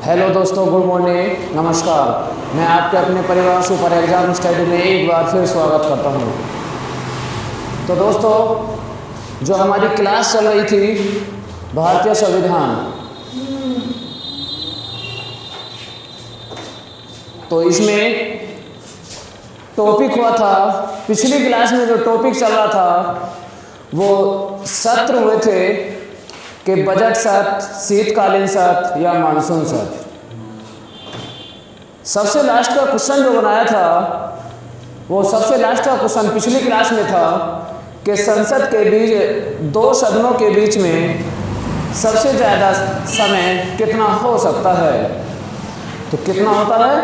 Hello दोस्तों, good morning, नमस्कार। मैं आपके अपने परिवार सुपर एग्जाम स्टडी में एक बार फिर स्वागत करता हूं। तो दोस्तों, जो हमारी क्लास चल रही थी भारतीय संविधान, तो इसमें टॉपिक हुआ था, पिछली क्लास में जो टॉपिक चल रहा था वो सत्र हुए थे कि बजट सत्र, शीतकालीन सत्र या मानसून सत्र। सबसे लास्ट का क्वेश्चन जो बनाया था वो सबसे लास्ट का क्वेश्चन पिछली क्लास में था कि संसद के बीच, दो सदनों के बीच में सबसे ज़्यादा समय कितना हो सकता है। तो कितना होता है,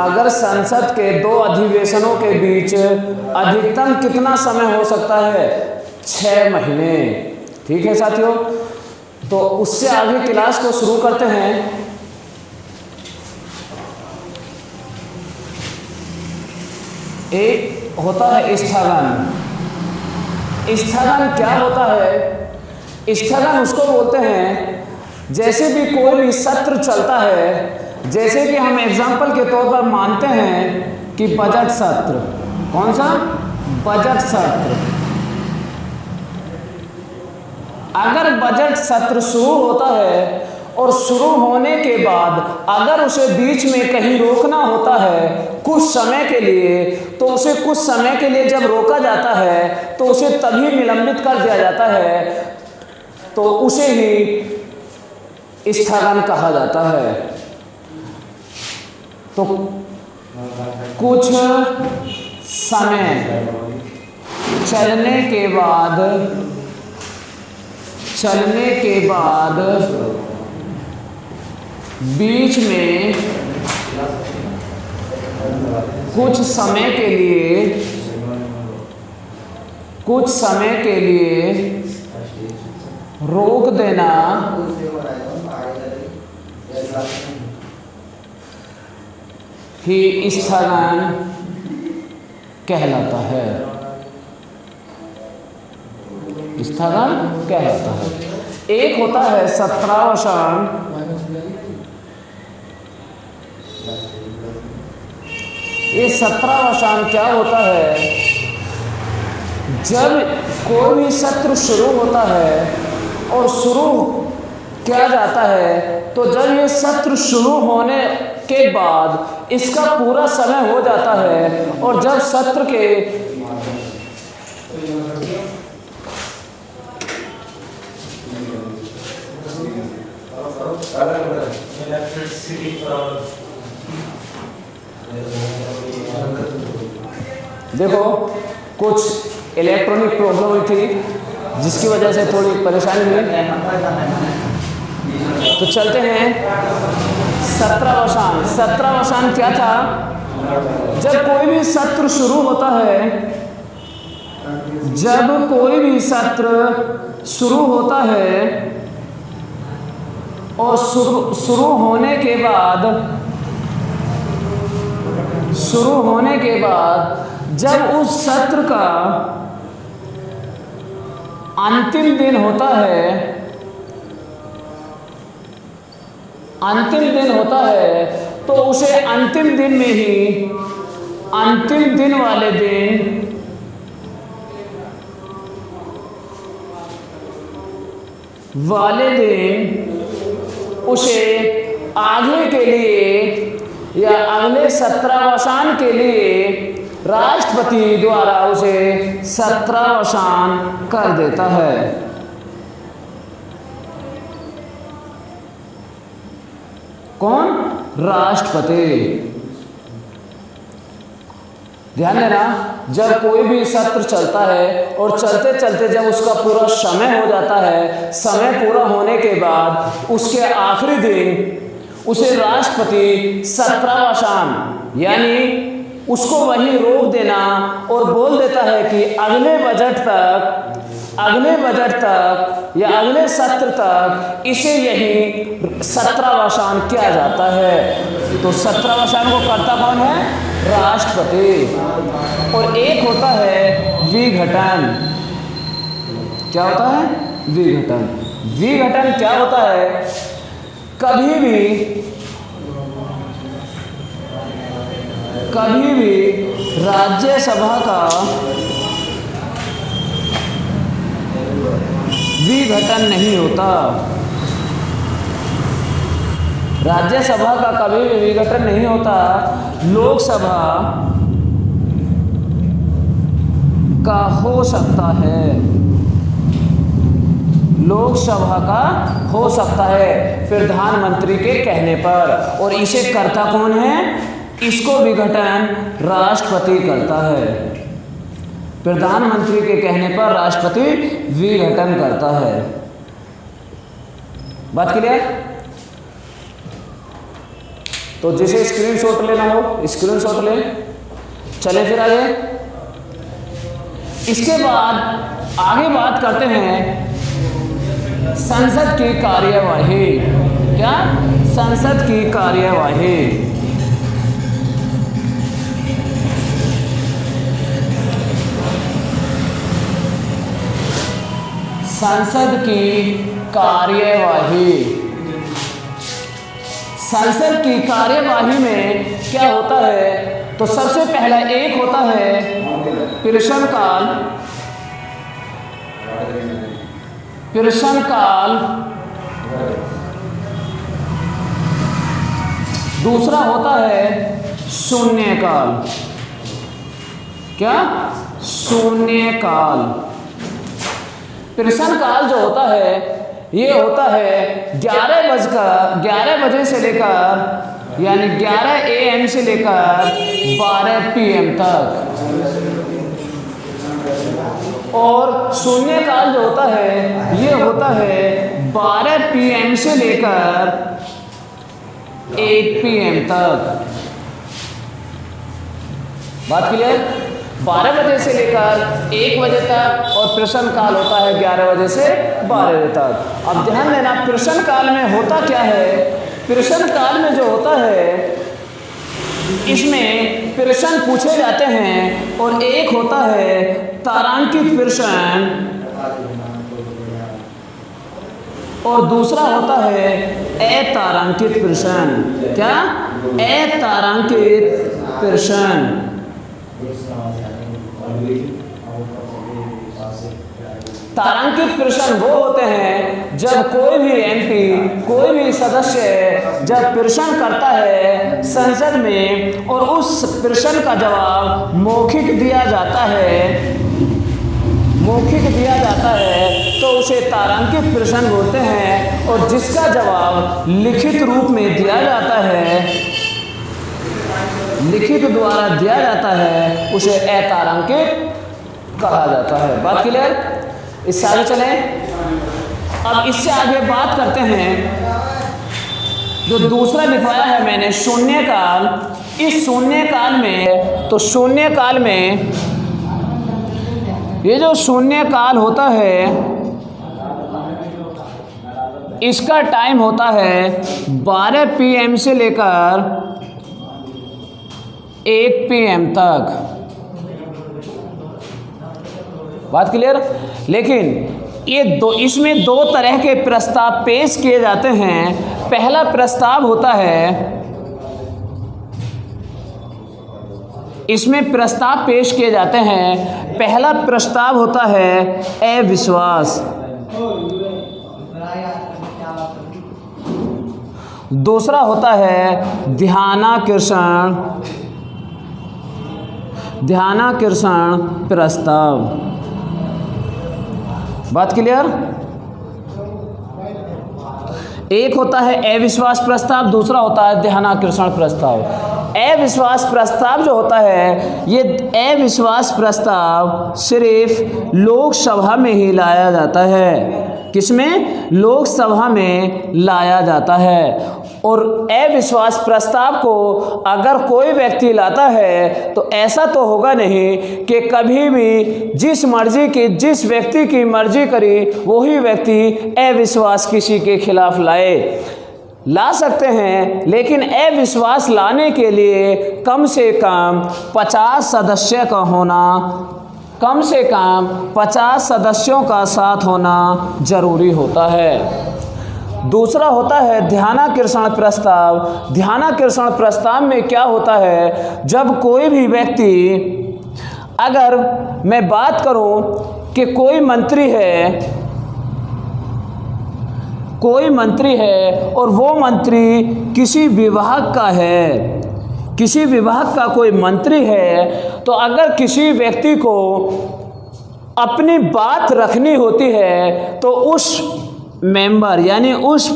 अगर संसद के दो अधिवेशनों के बीच अधिकतम कितना समय हो सकता है, 6 महीने। ठीक है साथियों, तो उससे आगे क्लास को शुरू करते हैं। एक होता है स्थगन। स्थगन क्या होता है? स्थगन उसको बोलते हैं जैसे भी कोई भी सत्र चलता है, जैसे कि हम एग्जाम्पल के तौर पर मानते हैं कि बजट सत्र, कौन सा बजट सत्र, अगर बजट सत्र शुरू होता है और शुरू होने के बाद अगर उसे बीच में कहीं रोकना होता है कुछ समय के लिए, तो उसे कुछ समय के लिए जब रोका जाता है तो उसे तभी निलंबित कर दिया जाता है, तो उसे ही स्थगन कहा जाता है। तो कुछ समय चलने के बाद बीच में कुछ समय के लिए रोक देना ही स्थगन कहलाता है। स्थगन कहलाता है। एक होता है सत्रावसान। ये सत्रावसान क्या होता है? जब कोई भी सत्र शुरू होता है और शुरू किया जाता है, तो जब ये सत्र शुरू होने के बाद इसका पूरा समय हो जाता है और जब सत्र के देखो कुछ इलेक्ट्रॉनिक प्रॉब्लम हुई थी जिसकी वजह से थोड़ी परेशानी हुई। तो चलते हैं सत्रावसान। सत्रावसान क्या था? जब कोई भी सत्र शुरू होता है, जब कोई भी सत्र शुरू होता है और शुरू होने के बाद जब उस सत्र का अंतिम दिन होता है, तो उसे अंतिम दिन में ही, अंतिम दिन वाले दिन उसे आगे के लिए या अगले सत्रावसान के लिए राष्ट्रपति द्वारा उसे सत्रावसान कर देता है। कौन? राष्ट्रपति। ध्यान देना, जब कोई भी सत्र चलता है और चलते चलते जब उसका पूरा समय हो जाता है, समय पूरा होने के बाद उसके आखिरी दिन उसे राष्ट्रपति सत्रावसान यानी उसको वहीं रोक देना और बोल देता है कि अगले बजट तक या अगले सत्र तक इसे यही सत्रावसान किया जाता है। तो सत्रावसान को करता कौन है? राष्ट्रपति। और एक होता है विघटन। क्या होता है? विघटन। विघटन क्या होता है? कभी भी कभी भी राज्यसभा का विघटन नहीं होता। राज्यसभा का कभी भी विघटन नहीं होता। लोकसभा का हो सकता है, लोकसभा का हो सकता है प्रधानमंत्री के कहने पर। और इसे करता कौन है? इसको विघटन राष्ट्रपति करता है। प्रधानमंत्री के कहने पर राष्ट्रपति विघटन करता है। बात क्लियर? तो जिसे स्क्रीनशॉट लेना हो स्क्रीनशॉट ले। चले फिर आगे। इसके बाद आगे बात करते हैं संसद की कार्यवाही। क्या? संसद की कार्यवाही। संसद की कार्यवाही। संसद की कार्यवाही में क्या होता है? तो सबसे पहला एक होता है प्रश्नकाल। प्रश्नकाल। दूसरा होता है शून्यकाल। क्या? शून्यकाल। प्रश्नकाल जो होता है ये होता है 11 बजे से लेकर यानी 11 AM से लेकर 12 PM तक। और शून्यकाल जो होता है ये होता है 12 PM से लेकर 1 PM तक। बात क्लियर? 12 बजे से लेकर 1 बजे तक और प्रश्नकाल होता है 11 बजे से 12 बजे तक। अब ध्यान देना प्रश्नकाल में होता क्या है? प्रश्नकाल में जो होता है इसमें प्रश्न पूछे जाते हैं और एक होता है तारांकित प्रश्न और दूसरा होता है अतारांकित प्रश्न। क्या? अतारांकित प्रश्न। तारांकित प्रश्न वो होते हैं जब कोई भी MP कोई भी सदस्य जब प्रश्न करता है संसद में और उस प्रश्न का जवाब मौखिक दिया जाता है तो उसे तारांकित प्रश्न बोलते हैं। और जिसका जवाब लिखित रूप में दिया जाता है, लिखित द्वारा दिया जाता है, उसे अतारांकित कहा जाता है। बात क्लियर? इससे आगे चलें। अब इससे आगे बात करते हैं जो दूसरा लिखवाया है मैंने शून्यकाल। इस शून्यकाल में तो शून्यकाल में ये जो शून्यकाल होता है इसका टाइम होता है 12 PM से लेकर 1 PM तक। बात क्लियर? लेकिन ये इसमें 2 तरह के प्रस्ताव पेश किए जाते हैं। पहला प्रस्ताव होता है, इसमें प्रस्ताव पेश किए जाते हैं। पहला प्रस्ताव होता है अविश्वास। दूसरा होता है ध्यानाकर्षण प्रस्ताव। बात क्लियर? एक होता है अविश्वास प्रस्ताव, दूसरा होता है ध्यानाकर्षण प्रस्ताव। अविश्वास प्रस्ताव जो होता है ये अविश्वास प्रस्ताव सिर्फ लोकसभा में ही लाया जाता है। किसमें? लोकसभा में लाया जाता है। और अविश्वास प्रस्ताव को अगर कोई व्यक्ति लाता है तो ऐसा तो होगा नहीं कि कभी भी जिस व्यक्ति की मर्जी करी वही व्यक्ति अविश्वास किसी के खिलाफ ला सकते हैं। लेकिन अविश्वास लाने के लिए कम से कम 50 सदस्य का होना, कम से कम 50 सदस्यों का साथ होना जरूरी होता है। दूसरा होता है ध्यानाकर्षण प्रस्ताव। ध्यानाकर्षण प्रस्ताव में क्या होता है, जब कोई भी व्यक्ति, अगर मैं बात करूं कि कोई मंत्री है और वो मंत्री किसी विभाग का है, किसी विभाग का कोई मंत्री है, तो अगर किसी व्यक्ति को अपनी बात रखनी होती है तो उस मेंबर यानी उस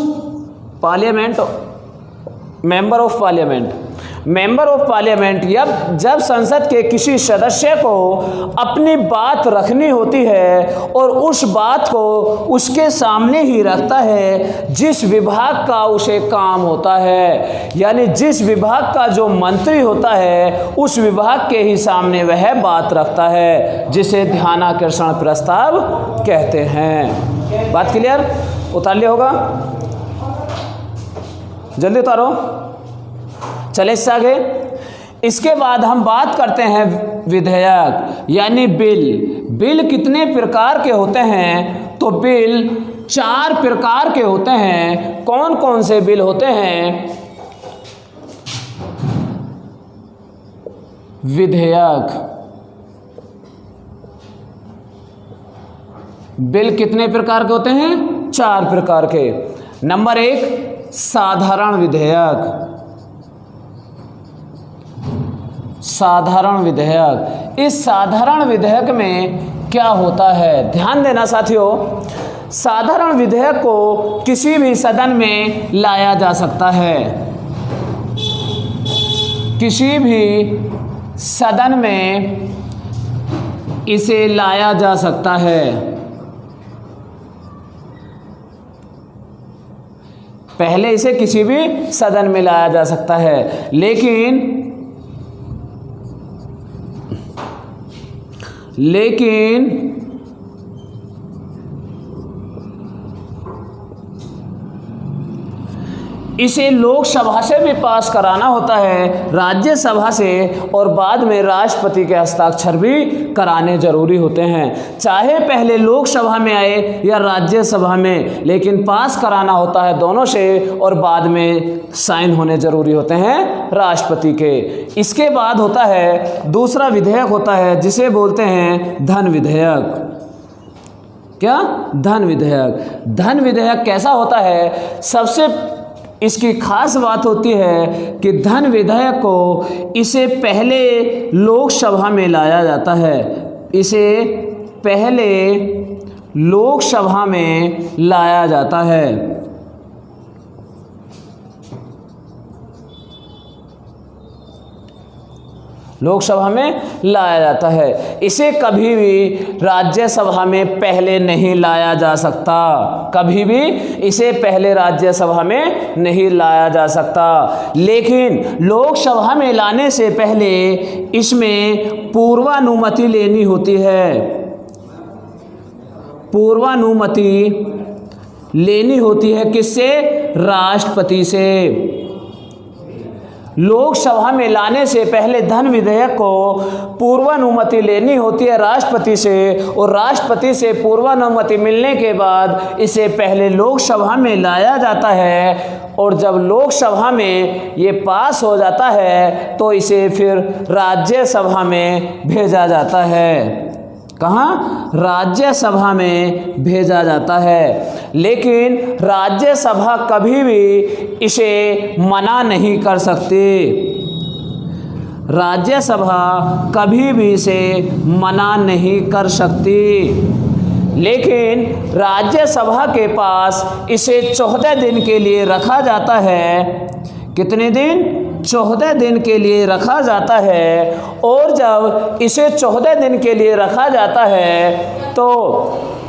मेंबर ऑफ पार्लियामेंट जब संसद के किसी सदस्य को अपनी बात रखनी होती है और उस बात को उसके सामने ही रखता है जिस विभाग का उसे काम होता है, यानी जिस विभाग का जो मंत्री होता है उस विभाग के ही सामने वह बात रखता है, जिसे ध्यानाकर्षण प्रस्ताव कहते हैं। बात क्लियर? उतार लिया होगा, जल्दी उतारो। चले इससे आगे। इसके बाद हम बात करते हैं विधेयक यानी बिल। बिल कितने प्रकार के होते हैं? तो बिल 4 प्रकार के होते हैं। कौन कौन से बिल होते हैं? विधेयक। बिल कितने प्रकार के होते हैं? 4 प्रकार के। नंबर 1 साधारण विधेयक। साधारण विधेयक। इस साधारण विधेयक में क्या होता है, ध्यान देना साथियों। साधारण विधेयक को किसी भी सदन में लाया जा सकता है, किसी भी सदन में इसे लाया जा सकता है। पहले इसे किसी भी सदन में लाया जा सकता है, लेकिन इसे लोकसभा से भी पास कराना होता है, राज्यसभा से, और बाद में राष्ट्रपति के हस्ताक्षर भी कराने जरूरी होते हैं। चाहे पहले लोकसभा में आए या राज्यसभा में, लेकिन पास कराना होता है दोनों से, और बाद में साइन होने जरूरी होते हैं राष्ट्रपति के। इसके बाद होता है दूसरा विधेयक होता है जिसे बोलते हैं धन विधेयक। क्या? धन विधेयक। धन विधेयक कैसा होता है? सबसे इसकी खास बात होती है कि धन विधेयक को इसे पहले लोकसभा में लाया जाता है, इसे पहले लोकसभा में लाया जाता है। लोकसभा में लाया जाता है। इसे कभी भी राज्यसभा में पहले नहीं लाया जा सकता, कभी भी इसे पहले राज्यसभा में नहीं लाया जा सकता। लेकिन लोकसभा में लाने से पहले इसमें पूर्वानुमति लेनी होती है, पूर्वानुमति लेनी होती है। किससे? राष्ट्रपति से। लोकसभा में लाने से पहले धन विधेयक को पूर्वानुमति लेनी होती है राष्ट्रपति से, और राष्ट्रपति से पूर्वानुमति मिलने के बाद इसे पहले लोकसभा में लाया जाता है, और जब लोकसभा में ये पास हो जाता है तो इसे फिर राज्यसभा में भेजा जाता है। कहाँ? राज्यसभा में भेजा जाता है। लेकिन राज्यसभा कभी भी इसे मना नहीं कर सकती, राज्यसभा कभी भी इसे मना नहीं कर सकती। लेकिन राज्यसभा के पास इसे 14 दिन के लिए रखा जाता है। कितने दिन? 14 दिन के लिए रखा जाता है। और जब इसे 14 दिन के लिए रखा जाता है तो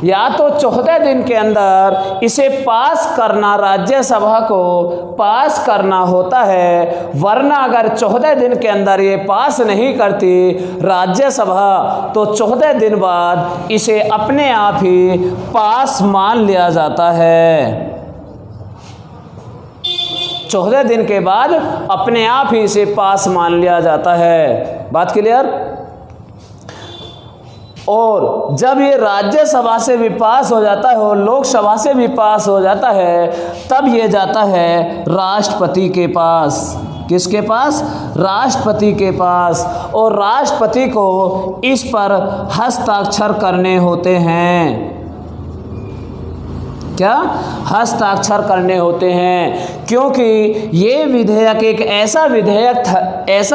या तो 14 दिन के अंदर इसे पास करना, राज्यसभा को पास करना होता है, वरना अगर 14 दिन के अंदर ये पास नहीं करती राज्यसभा तो 14 दिन बाद इसे अपने आप ही पास मान लिया जाता है। 14 दिन के बाद अपने आप ही इसे पास मान लिया जाता है। बात क्लियर? और जब ये राज्यसभा से भी पास हो जाता है और लोकसभा से भी पास हो जाता है, तब ये जाता है राष्ट्रपति के पास। किसके पास? राष्ट्रपति के पास। और राष्ट्रपति को इस पर हस्ताक्षर करने होते हैं। क्या? हस्ताक्षर करने होते हैं, क्योंकि ये विधेयक एक ऐसा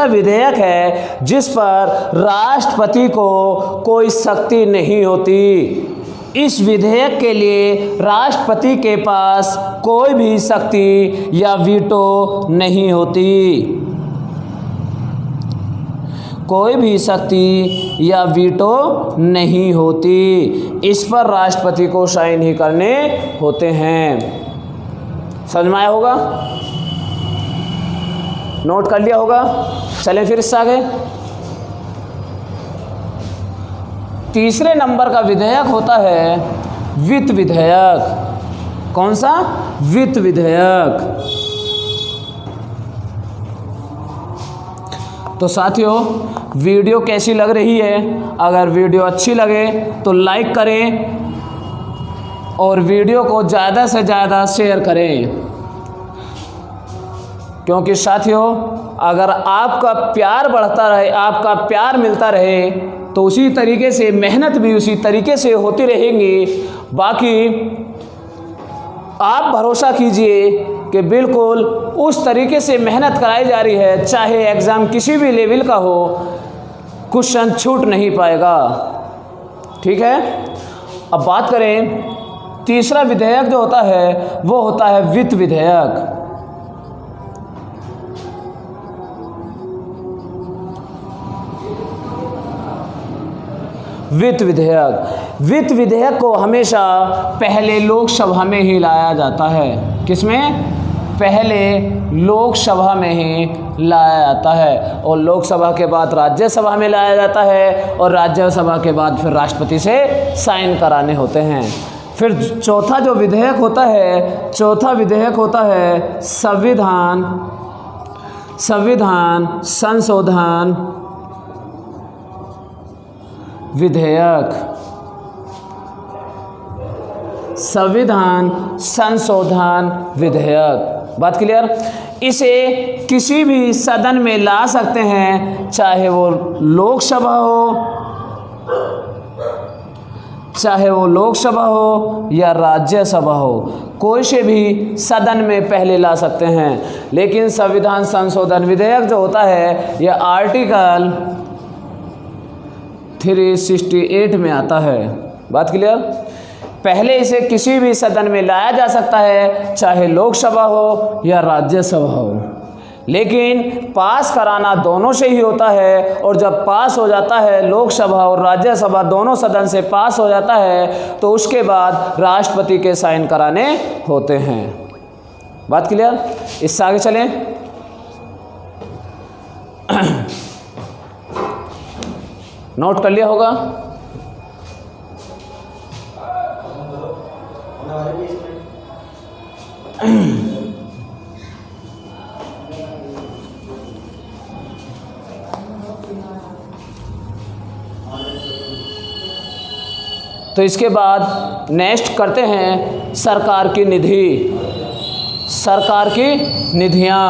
विधेयक है जिस पर राष्ट्रपति को कोई शक्ति नहीं होती। इस विधेयक के लिए राष्ट्रपति के पास कोई भी शक्ति या वीटो नहीं होती। कोई भी शक्ति या वीटो नहीं होती। इस पर राष्ट्रपति को साइन ही करने होते हैं। समझ में आया होगा? नोट कर लिया होगा? चलें फिर इससे आगे। तीसरे नंबर का विधेयक होता है वित्त विधेयक। कौन सा? वित्त विधेयक। तो साथियों, वीडियो कैसी लग रही है? अगर वीडियो अच्छी लगे तो लाइक करें और वीडियो को ज़्यादा से ज़्यादा शेयर करें, क्योंकि साथियों अगर आपका प्यार बढ़ता रहे, आपका प्यार मिलता रहे, तो उसी तरीके से मेहनत भी उसी तरीके से होती रहेंगी। बाकी आप भरोसा कीजिए कि बिल्कुल उस तरीके से मेहनत कराई जा रही है, चाहे एग्ज़ाम किसी भी लेवल का हो, क्वेश्चन छूट नहीं पाएगा। ठीक है। अब बात करें तीसरा विधेयक जो होता है वो होता है वित्त विधेयक। वित्त विधेयक को हमेशा पहले लोकसभा में ही लाया जाता है। किसमें? पहले लोकसभा में ही लाया जाता है और लोकसभा के बाद राज्यसभा में लाया जाता है और राज्यसभा के बाद फिर राष्ट्रपति से साइन कराने होते हैं। फिर चौथा जो विधेयक होता है, चौथा विधेयक होता है संविधान संशोधन विधेयक। संविधान संशोधन विधेयक। बात क्लियर? इसे किसी भी सदन में ला सकते हैं, चाहे वो लोकसभा हो या राज्यसभा हो, कोई से भी सदन में पहले ला सकते हैं। लेकिन संविधान संशोधन विधेयक जो होता है यह आर्टिकल 368 में आता है। बात क्लियर? पहले इसे किसी भी सदन में लाया जा सकता है, चाहे लोकसभा हो या राज्यसभा हो, लेकिन पास कराना दोनों से ही होता है। और जब पास हो जाता है, लोकसभा और राज्यसभा दोनों सदन से पास हो जाता है, तो उसके बाद राष्ट्रपति के साइन कराने होते हैं। बात क्लियर? इससे आगे चलें। नोट कर लिया होगा? तो इसके बाद नेक्स्ट करते हैं सरकार की निधि, सरकार की निधियां।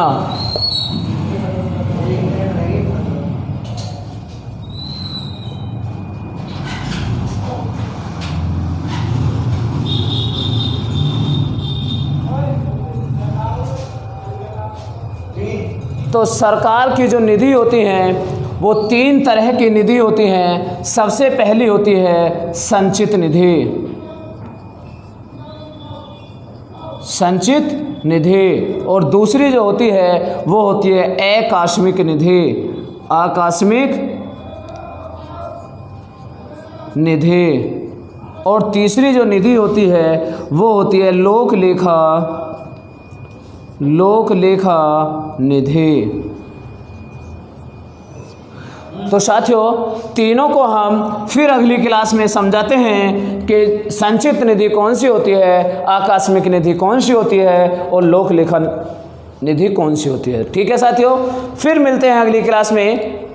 तो सरकार की जो निधि होती हैं वो 3 तरह की निधि होती हैं। सबसे पहली होती है संचित निधि। संचित निधि। और दूसरी जो होती है वो होती है आकस्मिक निधि। आकस्मिक निधि। और तीसरी जो निधि होती है वो होती है लोक लेखा निधि। तो साथियों तीनों को हम फिर अगली क्लास में समझाते हैं कि संचित निधि कौन सी होती है, आकस्मिक निधि कौन सी होती है और लोक लेखन निधि कौन सी होती है। ठीक है साथियों, फिर मिलते हैं अगली क्लास में।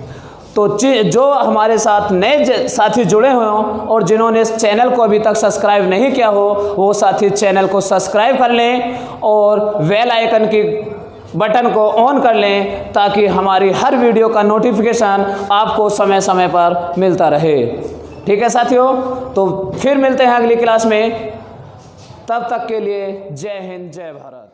तो जो हमारे साथ नए साथी जुड़े हुए हों और जिन्होंने इस चैनल को अभी तक सब्सक्राइब नहीं किया हो, वो साथी चैनल को सब्सक्राइब कर लें और बेल आइकन की बटन को ऑन कर लें ताकि हमारी हर वीडियो का नोटिफिकेशन आपको समय समय पर मिलता रहे। ठीक है साथियों, तो फिर मिलते हैं अगली क्लास में। तब तक के लिए जय हिंद, जय भारत।